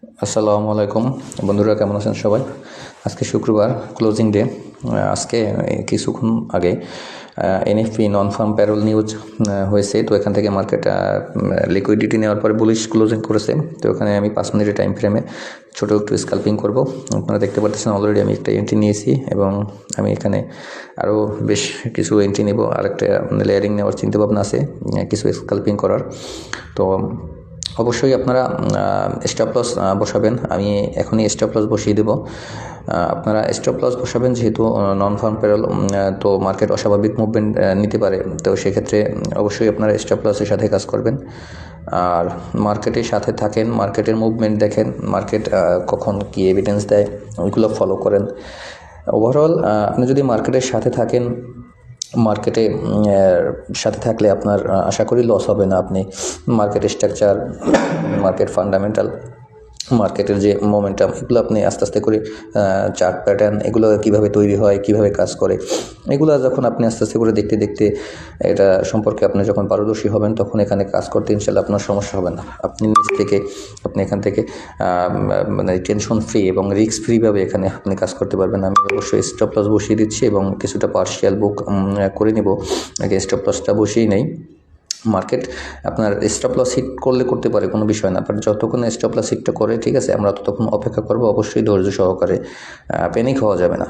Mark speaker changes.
Speaker 1: আসসালামু আলাইকুম বন্ধুরা, কেমন আছেন সবাই? আজকে শুক্রবার, ক্লোজিং ডে। আজকে কিছুক্ষণ আগে এনএফপি নন ফার্ম প্যারোল নিউজ হয়েছে। তো এখান থেকে মার্কেট লিকুইডিটি নেওয়ার পরে বুলিশ ক্লোজিং করেছে। তো এখানে আমি 5 মিনিটের টাইম ফ্রেমে ছোটো একটু স্কাল্পিং করব। আপনারা দেখতে পাচ্ছেন অলরেডি আমি একটা এন্ট্রি নিয়েছি এবং আমি এখানে আরও বেশ কিছু এন্ট্রি নেব। আরেকটা লেয়ারিং নেওয়ার চিন্তাভাবনা আছে, কিছু স্কাল্পিং করার। তো অবশ্যই আপনারা স্টপ লস বসাবেন। আমি এখনই স্টপ লস বসিয়ে দেব। আপনারা স্টপ লস বসাবেন যেহেতু নন ফার্ম প্যারোল, তো মার্কেট অস্বাভাবিক মুভমেন্ট নিতে পারে। তো সেক্ষেত্রে অবশ্যই আপনারা স্টপ লসের সাথে কাজ করবেন আর মার্কেটের সাথে থাকেন, মার্কেটের মুভমেন্ট দেখেন, মার্কেট কখন কী এভিডেন্স দেয় ওইগুলো ফলো করেন। ওভারঅল আপনি যদি মার্কেটের সাথে থাকেন, মার্কেটে সাথে থাকলে আপনার আশা করি লস হবে না। আপনি মার্কেট স্ট্রাকচার, মার্কেট ফান্ডামেন্টাল, মার্কেটের যে মোমেন্টাম, এগুলো আপনি আস্তে আস্তে করে চার্ট প্যাটার্ন এগুলো কীভাবে তৈরি হয়, কীভাবে কাজ করে, এগুলো যখন আপনি আস্তে আস্তে করে দেখতে দেখতে এটা সম্পর্কে আপনি যখন পারদর্শী হবেন, তখন এখানে কাজ করতে ইনশাল্লাহ আপনার সমস্যা হবে না। আপনি নিজ থেকে আপনি এখান থেকে মানে টেনশন ফ্রি এবং রিস্ক ফ্রিভাবে এখানে আপনি কাজ করতে পারবেন। আমি অবশ্যই স্টপ লস বসিয়ে দিচ্ছি এবং কিছুটা পার্শিয়াল বুক করে নেব। আগে স্টপ লসটা বসিয়েই নেই। মার্কেট আপনার স্টপ লস হিট করতে পারে, কোনো বিষয় না, বাট যতক্ষণ স্টপ লস হিটটা করে, ঠিক আছে, আমরা ততক্ষণ অপেক্ষা করবো। অবশ্যই ধৈর্য সহকারে, প্যানিক হওয়া যাবে না।